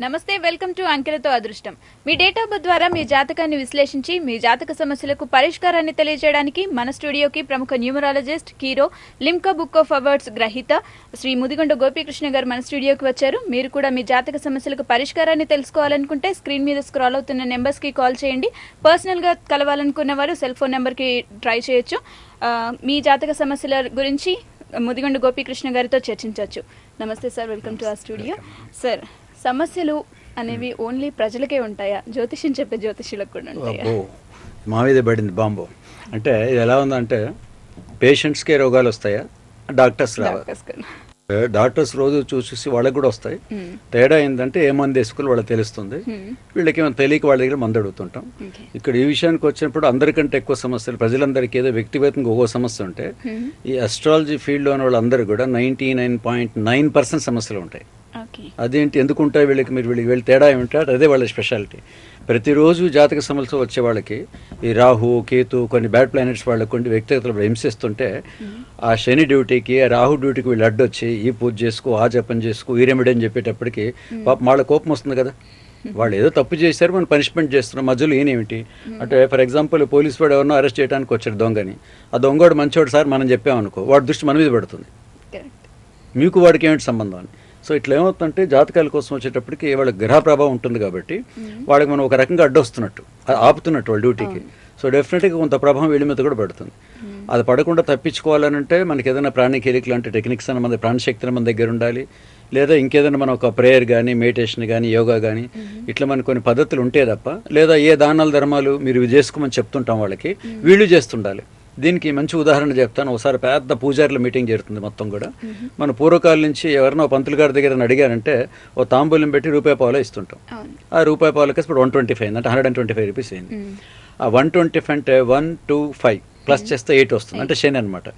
నమస్తే, welcome to అంకెలతో అదృష్టం. మీ date of birth ద్వారా మీ జాతకాన్ని విశ్లేషించి మీ జాతక సమస్యలకు పరిష్కారాన్ని తెలియజేయడానికి మన స్టూడియోకి ప్రముఖ numerologist, Kiro, Limca book of awards గ్రహీత శ్రీ ముదిగొండ గోపీకృష్ణ గారు మన స్టూడియోకి వచ్చారు. మీరు కూడా మీ జాతక సమస్యలకు పరిష్కారాన్ని తెలుసుకోవాలనుకుంటే స్క్రీన్ మీద స్క్రాల్ అవుతున్న నెంబర్స్ కి కాల్ చేయండి. పర్సనల్ గా కలవాలనుకున్న వారు సెల్ ఫోన్ నెంబర్ కి ట్రై చేయొచ్చు. మీ జాతక సమస్యల గురించి ముదిగొండ గోపీకృష్ణ గారితో చర్చించవచ్చు. నమస్తే సార్, వెల్కమ్ టు ఆ స్టూడియో. సార్, సమస్యలు అనేవి ఓన్లీ ప్రజలకే ఉంటాయా? జ్యోతిష్యం చెప్పే జ్యోతిష్యులకు కూడా ఉంటాయా? మా మీద పడింది బాంబు. అంటే ఇది ఎలా ఉందంటే, పేషెంట్స్కే రోగాలు వస్తాయా, డాక్టర్స్ రావాలి. డాక్టర్స్ రోజు చూసి వాళ్ళకి కూడా వస్తాయి. తేడా ఏంటంటే ఏ మంది వేసుకోవాలి వాళ్ళకి తెలుస్తుంది. వీళ్ళకి ఏమైనా తెలియక వాళ్ళ దగ్గర మందు అడుగుతుంటాం. ఇక్కడ ఈ విషయానికి వచ్చినప్పుడు అందరికంటే ఎక్కువ సమస్యలు ప్రజలందరికీ ఏదో వ్యక్తిగతంగా ఒక్కో సమస్య ఉంటే, ఈ అస్ట్రాలజీ ఫీల్డ్లో ఉన్న వాళ్ళందరూ కూడా 99.9% సమస్యలు ఉంటాయి. అదేంటి, ఎందుకుంటాయి వీళ్ళకి, వీళ్ళకి తేడా ఏమిటంటే అదే వాళ్ళ స్పెషాలిటీ. ప్రతిరోజు జాతక సమస్యలు వచ్చే వాళ్ళకి ఈ రాహు, కేతు, కొన్ని బ్యాడ్ ప్లానెట్స్ వాళ్ళకి కొన్ని వ్యక్తిగతలు హింసిస్తుంటే, ఆ శని డ్యూటీకి, ఆ రాహు డ్యూటీకి వీళ్ళు అడ్డొచ్చి ఈ పూజ చేసుకో, ఆ జపం చేసుకో, ఈ రెమెడీ అని చెప్పేటప్పటికి వాళ్ళ కోపం వస్తుంది కదా. వాళ్ళు ఏదో తప్పు చేశారు, మనం పనిష్మెంట్ చేస్తున్నాం, మధ్యలో ఏనేమిటి అంటే, ఫర్ ఎగ్జాంపుల్ పోలీసు వాడు ఎవరినో అరెస్ట్ చేయడానికి వచ్చాడు దొంగని, ఆ దొంగవాడు మంచివాడు సార్ మనం చెప్పామనుకో, వాడి దృష్టి మన మీద పడుతుంది, మీకు వాడికి ఏమిటి సంబంధం అని. సో ఇట్లా ఏమవుతుందంటే, జాతకాల కోసం వచ్చేటప్పటికి వాళ్ళ గ్రహ ప్రభావం ఉంటుంది కాబట్టి వాళ్ళకి మనం ఒక రకంగా అడ్డొస్తున్నట్టు, ఆపుతున్నట్టు వాళ్ళ డ్యూటీకి. సో డెఫినెట్గా కొంత ప్రభావం వీళ్ళ మీద కూడా పడుతుంది. అది పడకుండా తప్పించుకోవాలనంటే మనకి ఏదైనా ప్రాణికేలిక లాంటి టెక్నిక్స్ అని మన ప్రాణశక్తిని మన దగ్గర ఉండాలి. లేదా ఇంకేదైనా మనం ఒక ప్రేయర్ కానీ, మెడిటేషన్ కానీ, యోగా కానీ, ఇట్లా మనకు కొన్ని పద్ధతులు ఉంటే తప్ప, లేదా ఏ దానాలు ధర్మాలు మీరు ఇవి చేసుకోమని చెప్తుంటాం వాళ్ళకి, వీళ్ళు చేస్తుండాలి. దీనికి మంచి ఉదాహరణ చెప్తాను. ఒకసారి పెద్ద పూజారుల మీటింగ్ జరుగుతుంది మొత్తం కూడా. మన పూర్వకాలం నుంచి ఎవరినో పంతులు గారి దగ్గర అడిగారంటే ఓ తాంబూలం పెట్టి ₹1 ఇస్తుంటాం. ఆ ₹1 ఇప్పుడు 125 అంటే 125 రూపీస్ అయింది. ఆ 125 అంటే 125 ప్లస్ చేస్తే 8 వస్తుంది, అంటే శని అనమాట.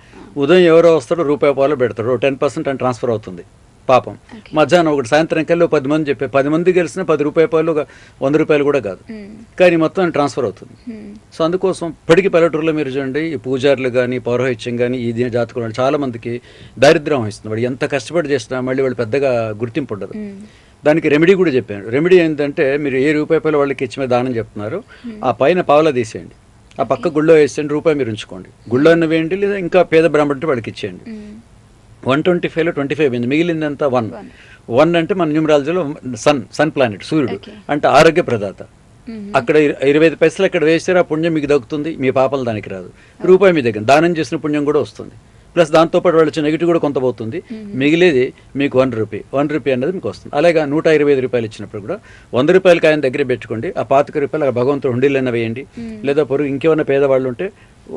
ఉదయం ఎవరో వస్తాడో ₹1 పెడతాడు, 10% అని ట్రాన్స్ఫర్ అవుతుంది పాపం. మధ్యాహ్నం ఒకటి, సాయంత్రం కల్లా 10 మంది చెప్పే 10 మంది కలిసిన ₹10 ₹100 కూడా కాదు, కానీ మొత్తం ట్రాన్స్ఫర్ అవుతుంది. సో అందుకోసం ఇప్పటికీ పల్లెటూరులో మీరు చూడండి, ఈ పూజారులు కానీ, పౌరోహిత్యం కానీ, ఈ జాతకులు చాలా మందికి దారిద్ర్యం వహిస్తుంది. వాడు ఎంత కష్టపడి చేస్తున్నా మళ్ళీ వాళ్ళు పెద్దగా గుర్తింపు ఉండదు. దానికి రెమెడీ కూడా చెప్పాను. రెమెడీ ఏంటంటే, మీరు ఏ ₹1 వాళ్ళకి ఇచ్చిన దానం చెప్తున్నారు, ఆ పైన పావలా తీసేయండి, ఆ పక్క గుళ్ళో వేసేయండి, ₹1 మీరు ఉంచుకోండి, గుళ్ళో అన్న వేయండి, లేదా ఇంకా పేద బ్రాహ్మణుడికి వాళ్ళకి ఇచ్చేయండి. 125లో 25 అయింది, మిగిలిందంతా 1 అంటే మన న్యూమరాలజీలో సన్ ప్లానెట్, సూర్యుడు అంటే ఆరోగ్య ప్రదాత. అక్కడ 25 పైసలు అక్కడ వేస్తే ఆ పుణ్యం మీకు దక్కుతుంది, మీ పాపలు దానికి రాదు. ₹1 మీ దగ్గర దానం చేసిన పుణ్యం కూడా వస్తుంది, ప్లస్ దాంతోపాటు వాళ్ళు వచ్చే నెగిటివ్ కూడా కొంత పోతుంది. మిగిలేది మీకు ₹1 అన్నది మీకు వస్తుంది. అలాగే ₹125 ఇచ్చినప్పుడు కూడా ₹100 ఆయన దగ్గర పెట్టుకోండి, ఆ ₹25 భగవంతుడు హుండీలైనా వేయండి, లేదా పొరుగు ఇంకేమైనా పేదవాళ్ళు ఉంటే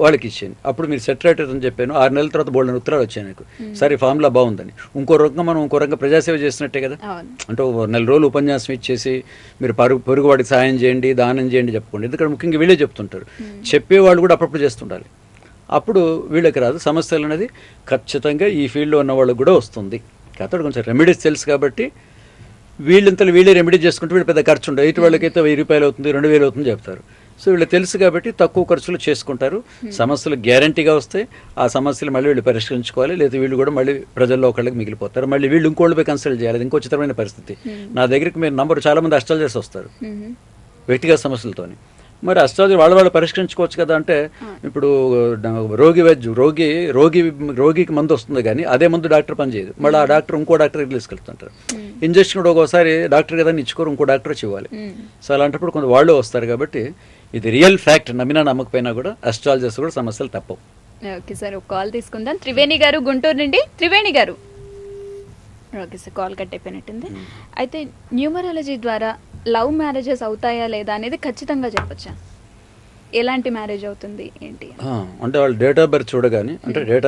వాళ్ళకి ఇచ్చేయండి. అప్పుడు మీరు సెట్ రైట్ అని చెప్పాను. 6 నెలల తర్వాత బోల్డెన్ ఉత్తరాలు వచ్చాయి నాకు, సరే ఫార్ములా బాగుందని. ఇంకో రకంగా ప్రజాసేవ చేసినట్టే కదా. అంటే 1 నెల రోజులు ఉపన్యాసం ఇచ్చేసి మీరు పొరుగువాడికి సాయం చేయండి, దానం చేయండి చెప్పుకోండి. ఎందుకంటే ముఖ్యంగా వీళ్ళే చెప్తుంటారు, చెప్పేవాళ్ళు కూడా అప్పుడప్పుడు చేస్తుండాలి. అప్పుడు వీళ్ళకి రాదు. సమస్యలు అనేది ఖచ్చితంగా ఈ ఫీల్డ్లో ఉన్న వాళ్ళకి కూడా వస్తుంది. కాకపోతే కొంచెం రెమెడీస్ తెలుసు కాబట్టి వీళ్ళంతలో వీళ్ళే రెమెడీ చేసుకుంటే వీళ్ళు పెద్ద ఖర్చు ఉండదు. ఇటు వాళ్ళకైతే ₹1000 అవుతుంది, ₹2000 అవుతుంది చెప్తారు. సో వీళ్ళు తెలుసు కాబట్టి తక్కువ ఖర్చులు చేసుకుంటారు. సమస్యలు గ్యారంటీగా వస్తాయి. ఆ సమస్యలు మళ్ళీ వీళ్ళు పరిష్కరించుకోవాలి, లేదా వీళ్ళు కూడా మళ్ళీ ప్రజల్లో ఒకళ్ళకి మిగిలిపోతారు. మళ్ళీ వీళ్ళు ఇంకోళ్ళపై కన్సల్ట్ చేయాలి. ఇంకో చిత్రమైన పరిస్థితి. నా దగ్గరికి మీరు నంబర్ చాలా మంది అష్టాలు చేసి వస్తారు వ్యక్తిగత సమస్యలతోని. మరి అష్టాలజీ వాళ్ళు పరిష్కరించుకోవచ్చు కదా. అంటే ఇప్పుడు రోగికి మందు వస్తుంది, కానీ అదే మందు డాక్టర్ పని చేయదు. మళ్ళీ ఆ డాక్టర్ ఇంకో డాక్టర్కి తీసుకెళ్తుంటారు. ఇంజక్షన్ కూడా ఒకసారి డాక్టర్ కదా ఇచ్చుకోరు, ఇంకో డాక్టర్ వచ్చి ఇవ్వాలి. సో అలాంటప్పుడు కొంత వాళ్ళు వస్తారు. కాబట్టి ఇది రియల్ ఫ్యాక్ట్, నమ్మినా నమ్మకపోయినా కూడా అస్ట్రాలజర్స్ కూడా సమస్యలు తప్పవు. ఓకే సార్, ఒక కాల్ తీసుకుందాం. త్రివేణి గారు గుంటూరు నుండి. త్రివేణి గారు, ఓకే సార్, కాల్ కట్ అయిపోయినట్టుంది. అయితే న్యూమరాలజీ ద్వారా లవ్ మ్యారేజెస్ అవుతాయా లేదా అనేది ఖచ్చితంగా చెప్పొచ్చా? ఎలాంటి మ్యారేజ్ అవుతుంది ఏంటి అంటే వాళ్ళు డేట్ ఆఫ్ బర్త్ చూడగానే, అంటే డేట్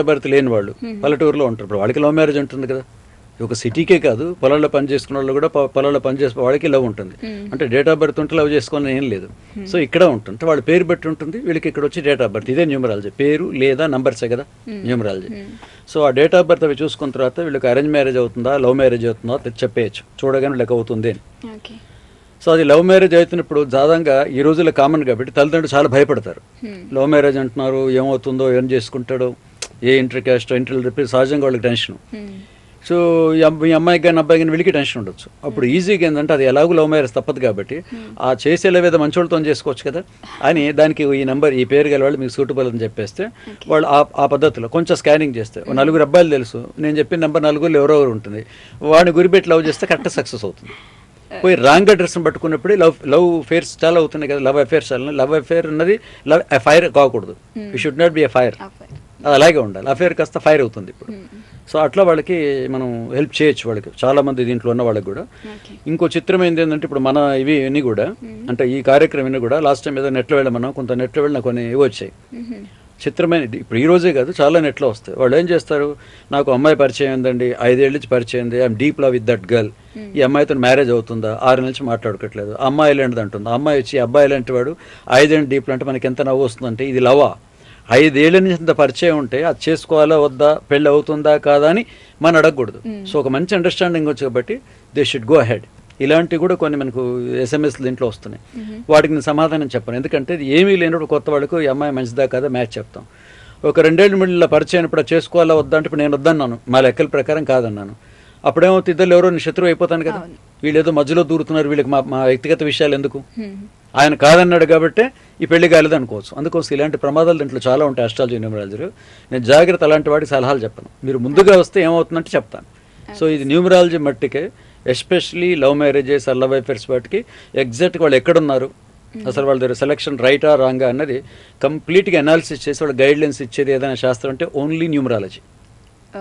ఆఫ్ బర్త్ లేని వాళ్ళు పల్లెటూరులో ఉంటారు. ఇప్పుడు వాళ్ళకి లవ్ మ్యారేజ్ ఉంటుంది కదా. ఒక సిటీకే కాదు, పొలాల్లో పని చేసుకున్న వాళ్ళు కూడా పొలాల్లో పని చేసే వాళ్ళకి లవ్ ఉంటుంది. అంటే డేట్ ఆఫ్ బర్త్ ఉంటే లవ్ చేసుకోవాలని ఏం లేదు. సో ఇక్కడ ఉంటుంది, వాళ్ళ పేరు బట్టి ఉంటుంది. వీళ్ళకి ఇక్కడ వచ్చి డేట్ ఆఫ్ బర్త్, ఇదే న్యూమరాలజీ. పేరు లేదా నంబర్సే కదా న్యూమరాలజీ. సో ఆ డేట్ ఆఫ్ బర్త్ అవి చూసుకున్న తర్వాత వీళ్ళకి అరేంజ్ మ్యారేజ్ అవుతుందా, లవ్ మ్యారేజ్ అవుతుందా చెప్పేయచ్చు చూడగానే వీళ్ళకి అవుతుంది అని. సో అది లవ్ మ్యారేజ్ అవుతున్నప్పుడు సాధారణంగా ఈ రోజుల్లో కామన్ కాబట్టి తల్లిదండ్రులు చాలా భయపడతారు. లవ్ మ్యారేజ్ అంటున్నారు, ఏమవుతుందో, ఏం చేసుకుంటాడో, ఏ ఇంటర్ క్యాస్ట్ ఇంటర్ సహజంగా వాళ్ళకి టెన్షన్. సో ఈ అమ్మాయికి కానీ అబ్బాయి కానీ వీళ్ళకి టెన్షన్ ఉండొచ్చు. అప్పుడు ఈజీగా ఏంటంటే అది ఎలాగో లవ్ మ్యారేజ్ తప్పదు కాబట్టి ఆ చేసేలా ఏదో మంచోళ్ళతో చేసుకోవచ్చు కదా అని దానికి ఈ నెంబర్ ఈ పేరు గల వాళ్ళు మీకు సూటబుల్ అని చెప్పేస్తే వాళ్ళు ఆ పద్ధతిలో కొంచెం స్కానింగ్ చేస్తే నలుగురు అబ్బాయిలు తెలుసు, నేను చెప్పిన నెంబర్ నలుగురు ఎవరెవరు ఉంటుంది, వాడిని గురిపెట్టి లవ్ చేస్తే కరెక్ట్ సక్సెస్ అవుతుంది. పోయి రాంగ్ అడ్రస్ని పట్టుకున్నప్పుడు లవ్ ఫేర్స్ చాలా అవుతున్నాయి కదా, లవ్ అఫేర్స్ చాలా. లవ్ అఫేర్ అన్నది లవ్ ఫైర్ కాకూడదు, you should not be a fire, అది అలాగే ఉండాలి. అఫేర్ కాస్త ఫైర్ అవుతుంది ఇప్పుడు. సో అట్లా వాళ్ళకి మనం హెల్ప్ చేయొచ్చు, వాళ్ళకి చాలా మంది దీంట్లో ఉన్న వాళ్ళకి కూడా. ఇంకో చిత్రం ఏంటంటే ఇప్పుడు మన ఇవన్నీ కూడా అంటే ఈ కార్యక్రమం కూడా లాస్ట్ టైం ఏదో నెట్లో వెళ్ళమన్నా కొంత నెట్లో వెళ్ళిన కొన్ని ఇవి వచ్చాయి చిత్రమైన. ఇప్పుడు ఈ రోజే కాదు చాలా నెట్లో వస్తాయి. వాళ్ళు ఏం చేస్తారు, నాకు అమ్మాయి పరిచయం ఉందండి, 5 ఏళ్ళ నుంచి పరిచయం ఉంది, I'm deep love with that girl, ఈ అమ్మాయితో మ్యారేజ్ అవుతుందా, 6 నెలల నుంచి మాట్లాడుకోవట్లేదు, అమ్మాయి లాంటిది అంటుంది. అమ్మాయి వచ్చి అబ్బాయి లాంటి వాడు 5 ఏళ్ళు డీప్ అంటే మనకి ఎంత నవ్వు వస్తుందంటే ఇది లవా? 5 ఏళ్ళ నుంచి అంత పరిచయం ఉంటే అది చేసుకోవాలా వద్దా, పెళ్ళి అవుతుందా కాదా అని మనం అడగకూడదు. సో ఒక మంచి అండర్స్టాండింగ్ వచ్చి కాబట్టి దే షుడ్ గో అహెడ్. ఇలాంటివి కూడా కొన్ని మనకు ఎస్ఎంఎస్లు దీంట్లో వస్తున్నాయి. వాటికి నేను సమాధానం చెప్పను, ఎందుకంటే ఇది ఏమీ లేనప్పుడు కొత్త వాళ్ళకు ఈ అమ్మాయి మంచిదా కాదా మ్యాచ్ చెప్తాం. ఒక 2 ఏళ్ళ మిడిల్లో పరిచయం అయినప్పుడు చేసుకోవాలా వద్దా అంటే ఇప్పుడు నేను వద్దన్నాను, మా లెక్కల ప్రకారం కాదన్నాను. అప్పుడేమో ఇద్దరు ఎవరో శత్రువు అయిపోతాను కదా, వీళ్ళు ఏదో మధ్యలో దూరుతున్నారు, వీళ్ళకి మా వ్యక్తిగత విషయాలు ఎందుకు, ఆయన కాదన్నాడు కాబట్టి ఈ పెళ్లి కాలేదు అనుకోవచ్చు. అందుకోసం ఇలాంటి ప్రమాదాలు దీంట్లో చాలా ఉంటాయి అస్ట్రాలజీ న్యూమరాలజీలో. నేను జాగ్రత్త అలాంటి వాడికి సలహాలు చెప్పను, మీరు ముందుగా వస్తే ఏమవుతుందంటే చెప్తాను. సో ఇది న్యూమరాలజీ మట్టికే, especially love marriages or love affairs వాటికి ఎగ్జాక్ట్గా వాళ్ళు ఎక్కడున్నారు, అసలు వాళ్ళ దగ్గర సెలక్షన్ రైటా రాంగా అన్నది కంప్లీట్గా అనాలిసిస్ చేసి వాళ్ళ గైడ్ లైన్స్ ఇచ్చేది ఏదైనా శాస్త్రం అంటే ఓన్లీ న్యూమరాలజీ.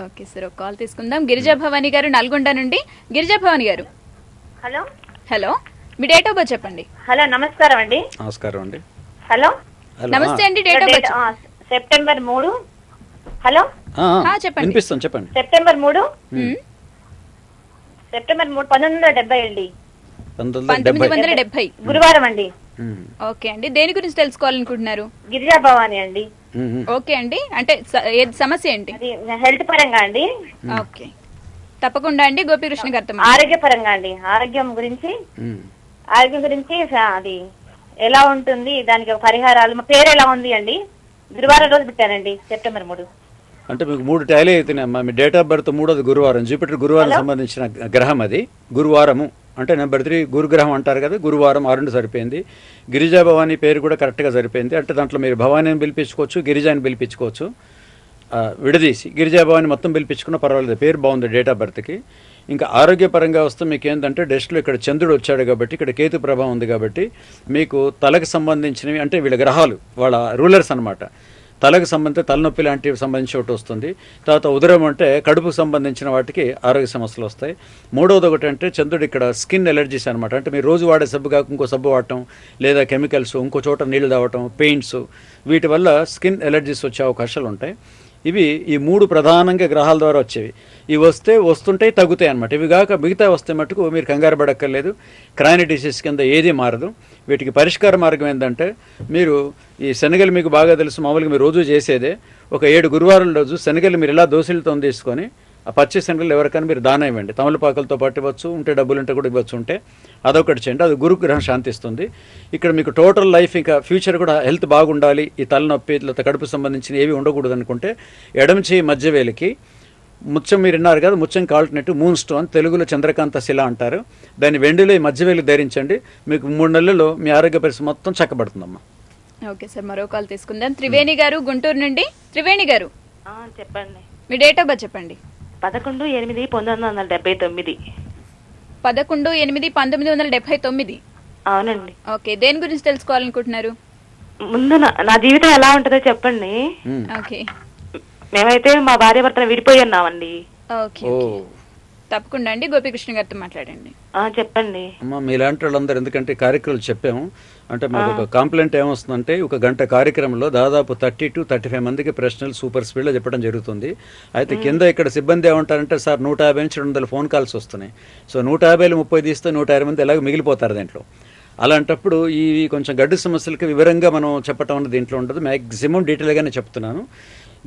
ఓకే సార్, ఒక కాల్ తీసుకుందాం. గిరిజా భవాని గారు నల్గొండ నుండి. గిరిజా భవాని గారు, hello. Hello, me date of birth చెప్పండి. హలో, నమస్కారం అండి. నమస్కారం అండి. హలో, నమస్తే అండి. Date of birth September 3. Hello, చెప్పండి. వినిపిస్తాను, చెప్పండి. సెప్టెంబర్ 3 1970 అండి. 1970 గురువారం అండి. ఓకే అండి, దేని గురించి తెలుసుకోవాలనుకుంటున్నారు? గిరిజా భవాని అండి. ఓకే అండి, అంటే సమస్య ఏంటి? హెల్త్ పరంగా అండి. ఓకే, తప్పకుండా అండి. గోపీకృష్ణ గారితో ఆరోగ్య పరంగా అండి. ఆరోగ్యం గురించి అది ఎలా ఉంటుంది, దానికి పరిహారాలు, మా పేరు ఎలా ఉంది అండి. గురువారం రోజు పెట్టానండి, సెప్టెంబర్ 3. అంటే మీకు 3 టాలీ అవుతున్నాయమ్మా. మీ డేట్ ఆఫ్ బర్త్ 3వ గురువారం, జూపిటర్ గురువారం సంబంధించిన గ్రహం అది. గురువారము అంటే నెంబర్ 3 గురుగ్రహం అంటారు కదా, గురువారం 2 సరిపోయింది. గిరిజా భవాని పేరు కూడా కరెక్ట్గా సరిపోయింది. అంటే దాంట్లో మీరు భవానీని పిలిపించుకోవచ్చు, గిరిజాని పిలిపించుకోవచ్చు, విడదీసి గిరిజా భవాని మొత్తం పిలిపించుకున్నా పర్వాలేదు, పేరు బాగుంది డేట్ ఆఫ్ బర్త్కి. ఇంకా ఆరోగ్యపరంగా వస్తే మీకు ఏంటంటే డెస్ట్లో ఇక్కడ చంద్రుడు వచ్చాడు కాబట్టి, ఇక్కడ కేతు ప్రభావం ఉంది కాబట్టి మీకు తలకు సంబంధించినవి అంటే వీళ్ళ గ్రహాలు వాళ్ళ రూలర్స్ అనమాట. తలకు సంబంధించి తలనొప్పి లాంటివి సంబంధించి ఒకటి వస్తుంది. తర్వాత ఉదరం అంటే కడుపుకు సంబంధించిన వాటికి ఆరోగ్య సమస్యలు వస్తాయి. 3వది ఒకటి అంటే చంద్రుడు ఇక్కడ స్కిన్ ఎలర్జీస్ అనమాట. అంటే మీరు రోజు వాడే సబ్బు కాక ఇంకో సబ్బు వాడటం, లేదా కెమికల్స్, ఇంకో చోట నీళ్లు తాగటం, పెయింట్స్, వీటి వల్ల స్కిన్ ఎలర్జీస్ వచ్చే అవకాశాలు ఉంటాయి. ఇవి ఈ 3 ప్రధానంగా గ్రహాల ద్వారా వచ్చేవి. ఇవి వస్తుంటాయి, తగ్గుతాయి అనమాట. ఇవి కాక మిగతా వస్తే మటుకు మీరు కంగారు పడక్కర్లేదు, క్రానిక్ డిసీజ్ కింద ఏది మారదు. వీటికి పరిష్కార మార్గం ఏంటంటే మీరు ఈ శనగలు మీకు బాగా తెలుసు, మామూలుగా మీరు రోజు చేసేదే. ఒక 7 గురువారం రోజు శనగలు మీరు ఇలా దోశలతో తీసుకొని ఆ పచ్చి శనగలు ఎవరికైనా మీరు దానం ఇవ్వండి. తమలపాకులతో పాటు ఇవ్వచ్చు, ఉంటే డబ్బులు ఉంటే కూడా ఇవ్వచ్చు. ఉంటే అదొకటి చేయండి, అది గురుగ్రహం శాంతిస్తుంది. ఇక్కడ మీకు టోటల్ లైఫ్ ఇంకా ఫ్యూచర్ కూడా హెల్త్ బాగుండాలి, ఈ తలనొప్పి లేకపోతే కడుపు సంబంధించిన ఏవి ఉండకూడదు అనుకుంటే ఎడమ చేయి మధ్యవేలికి ముత్యం, మీరు విన్నారు కదా, ముత్యం కాల్టినట్టు మూన్ స్టోన్, తెలుగులో చంద్రకాంత శిల అంటారు, దాన్ని వెండిలో ఈ మధ్యవేలికి ధరించండి. మీకు 3 నెలల్లో మీ ఆరోగ్య పరిస్థితి మొత్తం చక్కబడుతుందమ్మా. ఓకే సార్, మరో కాల్ తీసుకుందాం. త్రివేణి గారు గుంటూరు నుండి. త్రివేణి గారు చెప్పండి. మీ డేట్ ఆఫ్ బర్త్ చెప్పండి. 11/8/1979. 11/8/1979. అవునండి. ఓకే, దేని గురించి తెలుసుకోవాలనుకుంటున్నారు? ముందు నా జీవితం ఎలా ఉంటుందో చెప్పండి. ఓకే, మేమైతే మా భార్య భర్తలు విడిపోయి ఉన్నామండి. ఓకే, తప్పకుండా అండి. గోపీకృష్ణ గారితో మాట్లాడండి. చెప్పండి అమ్మా. మీలాంటి వాళ్ళందరూ ఎందుకంటే కార్యక్రమాలు చెప్పాము అంటే మాకు ఒక కాంప్లైంట్ ఏమొస్తుందంటే, ఒక గంట కార్యక్రమంలో దాదాపు 30 to 35 మందికి ప్రశ్నలు సూపర్ స్పీడ్లో చెప్పడం జరుగుతుంది. అయితే కింద ఇక్కడ సిబ్బంది ఏమంటారంటే, సార్ 150 నుంచి 200 ఫోన్ కాల్స్ వస్తున్నాయి. సో 150లో 30 తీస్తే 120 మంది ఎలాగో మిగిలిపోతారు దీంట్లో. అలాంటప్పుడు ఈ కొంచెం గడ్డు సమస్యలకి వివరంగా మనం చెప్పడం అనేది దీంట్లో ఉండదు. మ్యాక్సిమం డీటెయిల్గానే చెప్తున్నాను.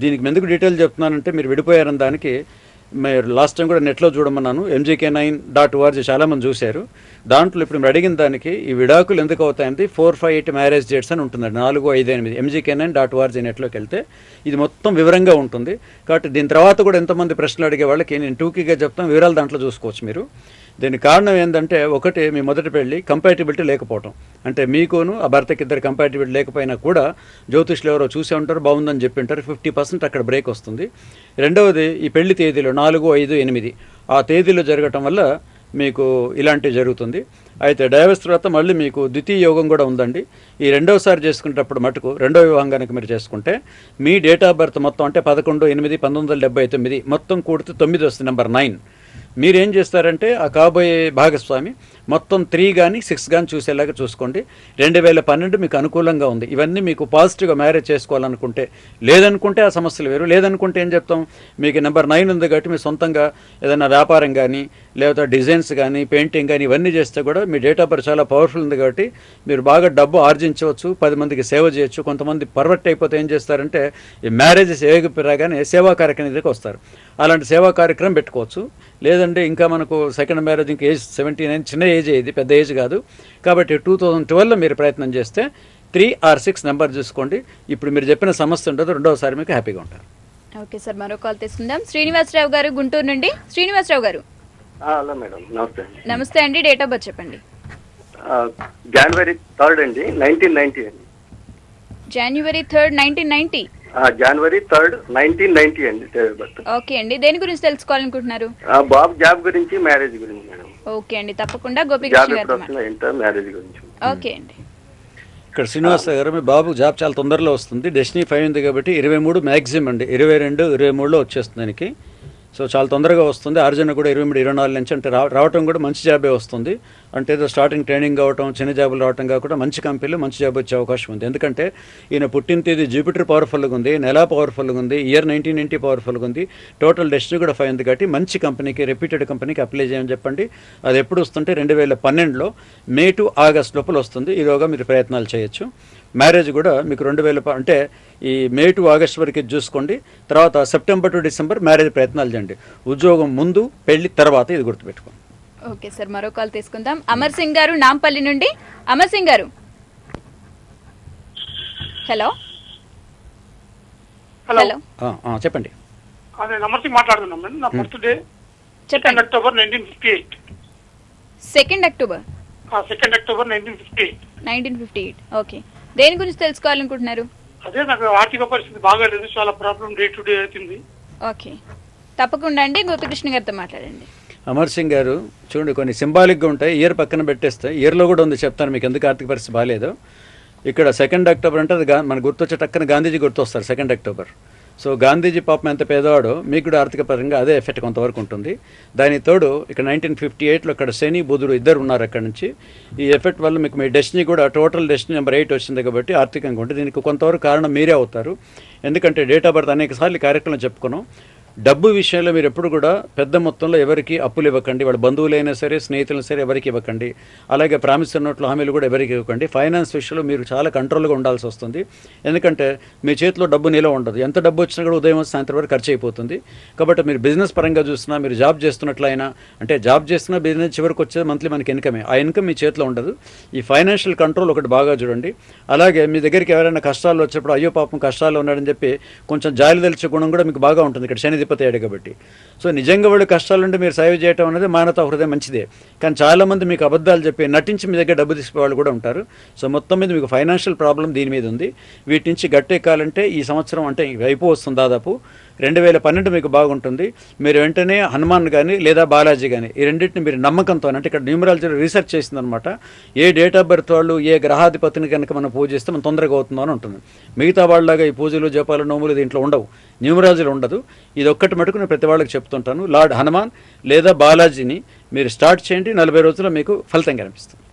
దీనికి ఎందుకు డీటెయిల్ చెప్తున్నానంటే, మీరు విడిపోయారని దానికి మీరు లాస్ట్ టైం కూడా నెట్లో చూడమన్నాను, mgk9.org చాలామంది చూశారు. దాంట్లో ఇప్పుడు మీరు అడిగిన దానికి ఈ విడాకులు ఎందుకు అవుతాయంటే 458 మ్యారేజ్ డేట్స్ అని ఉంటుందండి, 458 mgk9.org నెట్లోకి వెళ్తే ఇది మొత్తం వివరంగా ఉంటుంది. కాబట్టి దీని తర్వాత కూడా ఎంతమంది ప్రశ్నలు అడిగే వాళ్ళకి నేను టూకీగా చెప్తాను, వివరాలు దాంట్లో చూసుకోవచ్చు మీరు. దీనికి కారణం ఏంటంటే, ఒకటి మీ మొదటి పెళ్ళి కంపాటిబిలిటీ లేకపోవటం, అంటే మీకును ఆ భర్తకి ఇద్దరు కంపాటిబిలిటీ లేకపోయినా కూడా జ్యోతిష్లు ఎవరో చూసే ఉంటారు, బాగుందని చెప్పి ఉంటారు, 50% అక్కడ బ్రేక్ వస్తుంది. రెండవది ఈ పెళ్లి తేదీలో 4, 5, 8 ఆ తేదీలో జరగటం వల్ల మీకు ఇలాంటివి జరుగుతుంది. అయితే డైవర్స్ తర్వాత మళ్ళీ మీకు ద్వితీయ యోగం కూడా ఉందండి. ఈ రెండవసారి చేసుకునేటప్పుడు మటుకు రెండవ వివాహం కనుక మీరు చేసుకుంటే మీ డేట్ ఆఫ్ బర్త్ మొత్తం అంటే 11/8/1979 మొత్తం కూడితే 9 వస్తుంది, నెంబర్ 9. మీరేం చేస్తారంటే ఆ కాబోయే భాగస్వామి మొత్తం 3 కానీ 6 కానీ చూసేలాగా చూసుకోండి. 2012 మీకు అనుకూలంగా ఉంది. ఇవన్నీ మీకు పాజిటివ్గా మ్యారేజ్ చేసుకోవాలనుకుంటే, లేదనుకుంటే ఆ సమస్యలు వేరు. లేదనుకుంటే ఏం చెప్తాం, మీకు నెంబర్ 9 ఉంది కాబట్టి మీ సొంతంగా ఏదైనా వ్యాపారం కానీ లేకపోతే డిజైన్స్ కానీ పెయింటింగ్ కానీ ఇవన్నీ చేస్తే కూడా మీ డేట్ ఆఫ్ బర్త్ చాలా పవర్ఫుల్ ఉంది కాబట్టి మీరు బాగా డబ్బు ఆర్జించవచ్చు, 10 మందికి సేవ చేయొచ్చు. కొంతమంది పర్వర్ట్ అయిపోతే ఏం చేస్తారంటే ఈ మ్యారేజ్ సేవకురాగానే సేవా కార్యక్రమం దగ్గరికి వస్తారు. అలాంటి సేవా కార్యక్రమం పెట్టుకోవచ్చు. లేదంటే ఇంకా మనకు సెకండ్ మ్యారేజ్ ఇంకా ఏజ్ 79, చిన్న ఏజ్, ఇది పెద్ద ఏజ్ కాదు కాబట్టి 2012లో మీరు ప్రయత్నం చేస్తే 3 or 6 నెంబర్ చూసుకోండి. ఇప్పుడు మీరు చెప్పిన సమస్య ఉండదు, రెండవసారి మీకు హ్యాపీగా ఉంటారు. ఓకే సార్, మరో కాల్ తీసుకుందాం. శ్రీనివాసరావు గారు గుంటూరు నుండి. శ్రీనివాసరావు గారు హలో మేడం, నమస్తే. నమస్తే అండి, డేట్ ఆఫ్ బర్త్ చెప్పండి. జనవరి 3rd అండి, 1990 అండి. జనవరి 3rd, 1990. జనవరి 3rd, 1990 అండి డేట్ ఆఫ్ బర్త్. ఓకే అండి, దేని గురించి తెలుసుకోవాలనుకుంటున్నారు? బాబు జాబ్ గురించి, మ్యారేజ్ గురించి మేడం. ఓకే అండి, తప్పకుండా గోపికృష్ణ గారు. మ్యారేజ్ గురించి. ఓకే అండి. ఇక్కడ శ్రీనివాస గారు, మీ బాబు జాబ్ చాలా తొందరలో వస్తుంది. డెస్టినీ 5 ఉంది కాబట్టి 23 మ్యాక్సిమం అండి, 22, 23లో వచ్చేస్తుంది దానికి. సో చాలా తొందరగా వస్తుంది. అర్జున్ కూడా 23, 24 నుంచి అంటే రావటం కూడా మంచి జాబే వస్తుంది. అంటే ఏదో స్టార్టింగ్ ట్రైనింగ్ కావటం, చిన్న జాబులు రావటం కాకుండా మంచి కంపెనీలో మంచి జాబ్ వచ్చే అవకాశం ఉంది. ఎందుకంటే ఈయన పుట్టిన తేదీ జూపిటర్ పవర్ఫుల్గా ఉంది, నెల పవర్ఫుల్గా ఉంది, ఇయర్ 1990 పవర్ఫుల్గా ఉంది, టోటల్ డెస్టినీ కూడా 5 ఉంది కాబట్టి మంచి కంపెనీకి, రెప్యూటెడ్ కంపెనీకి అప్లై చేయమని చెప్పండి. అది ఎప్పుడు వస్తుంటే 2012లో మే టు ఆగస్ట్ లోపల వస్తుంది. ఈలోగా మీరు ప్రయత్నాలు చేయొచ్చు. మ్యారేజ్ కూడా మీకు 2000 అంటే ఈ మే టు ఆగస్ట్ వరకు చూసుకోండి. తర్వాత సెప్టెంబర్ టు డిసెంబర్ మ్యారేజ్ ప్రయత్నాలు చేయండి. ఉద్యోగం ముందు, పెళ్లి తర్వాత, ఇది గుర్తుపెట్టుకోండి. ఓకే సార్, మరో కాల్ తీసుకుందాం. అమర్ సింగ్ గారు నాంపల్లి నుండి. అమర్ సింగ్ గారు, హలో హలో చెప్పండి. అమర్ సింగ్ మాట్లాడుతున్నాం మేడం. నా బర్త్డే చెప్పండి. అక్టోబర్ 1958. 2 అక్టోబర్ 1958. 1958. ఓకే, దేని గురించి తెలుసుకోవాలనుకుంటున్నారు? అదే నాకు ఆర్థిక పరిస్థితి బాగాలేదు, చాలా ప్రాబ్లం డే టు డే అవుతుంది. ఓకే, తప్పకుండా అండి, గోపికృష్ణ గారితో మాట్లాడండి. అమర్ సింగ్ గారు చూడండి, కొన్ని సింబాలిక్గా ఉంటాయి. ఇయర్ పక్కన పెట్టేస్తే ఇయర్లో కూడా ఉంది, చెప్తాను మీకు ఎందుకు ఆర్థిక పరిస్థితి బాగాలేదు. ఇక్కడ 2 అక్టోబర్ అంటే అది మన గుర్తొచ్చే టక్కన గాంధీజీ గుర్తొస్తారు 2 అక్టోబర్. సో గాంధీజీ పాపం ఎంత పేదవాడో మీకు కూడా ఆర్థిక పరంగా అదే ఎఫెక్ట్ కొంతవరకు ఉంటుంది. దాని తోడు ఇక్కడ 1958లో ఇక్కడ శని బుధుడు ఇద్దరు ఉన్నారు. అక్కడ నుంచి ఈ ఎఫెక్ట్ వల్ల మీకు మీ డెస్టినీ కూడా టోటల్ డెస్టినీ నెంబర్ 8 వచ్చింది కాబట్టి ఆర్థికంగా ఉంటుంది. దీనికి కొంతవరకు కారణం మీరే అవుతారు. ఎందుకంటే డేట్ ఆఫ్ బర్త్ అనేక సార్లు కార్యక్రమం చెప్పుకున్నాం. డబ్బు విషయంలో మీరు ఎప్పుడు కూడా పెద్ద మొత్తంలో ఎవరికి అప్పులు ఇవ్వకండి. వాళ్ళ బంధువులైనా సరే, స్నేహితులైనా సరే ఎవరికి ఇవ్వకండి. అలాగే ప్రామిసరీ నోట్లు, హామీలు కూడా ఎవరికి ఇవ్వకండి. ఫైనాన్స్ విషయంలో మీరు చాలా కంట్రోల్గా ఉండాల్సి వస్తుంది. ఎందుకంటే మీ చేతిలో డబ్బు నిలవ ఉండదు. ఎంత డబ్బు వచ్చినా కూడా ఉదయం సాయంత్రం వరకు ఖర్చు అయిపోతుంది. కాబట్టి మీరు బిజినెస్ పరంగా చూసినా, మీరు జాబ్ చేస్తున్నట్లయినా, అంటే జాబ్ చేస్తున్నా బిజినెస్ చివరికి వచ్చేది మంత్లీ మనకి ఇన్కమే. ఆ ఇన్కమ్ మీ చేతిలో ఉండదు. ఈ ఫైనాన్షియల్ కంట్రోల్ ఒకటి బాగా చూడండి. అలాగే మీ దగ్గరికి ఎవరైనా కష్టాలు వచ్చినప్పుడు అయ్యో పాపం కష్టాలు ఉన్నాడని చెప్పి కొంచెం జాలి తెలిసే గుణం కూడా మీకు బాగా ఉంటుంది. ఇక్కడ శని అధిపతి కాబట్టి సో నిజంగా వాళ్ళు కష్టాలుంటే మీరు సేవ చేయడం అనేది మానవతా హృదయం మంచిదే. కానీ చాలామంది మీకు అబద్ధాలు చెప్పి నటించి మీ దగ్గర డబ్బు తీసుకునే వాళ్ళు కూడా ఉంటారు. సో మొత్తం మీద మీకు ఫైనాన్షియల్ ప్రాబ్లం దీని మీద ఉంది. వీటి నుంచి గట్టెక్కాలంటే ఈ సంవత్సరం అంటే అయిపో వస్తుంది దాదాపు 2012 మీకు బాగుంటుంది. మీరు వెంటనే హనుమాన్ కానీ లేదా బాలాజీ కానీ ఈ రెండింటిని మీరు నమ్మకంతో, అంటే ఇక్కడ న్యూమరాలజీలో రీసెర్చ్ చేసిందనమాట, ఏ డేట్ ఆఫ్ బర్త్ వాళ్ళు ఏ గ్రహాధిపతిని కనుక మనం పూజిస్తే మనం తొందరగా అవుతుందో అని ఉంటుంది. మిగతా వాళ్ళలాగా ఈ పూజలు, జపాలు, నోములు దీంట్లో ఉండవు, న్యూమరాలజీలో ఉండదు. ఇది ఒక్కటి మటుకు నేను ప్రతి వాళ్ళకి చెప్తుంటాను. లార్డ్ హనుమాన్ లేదా బాలాజీని మీరు స్టార్ట్ చేయండి, 40 రోజుల్లో మీకు ఫలితం కనిపిస్తుంది.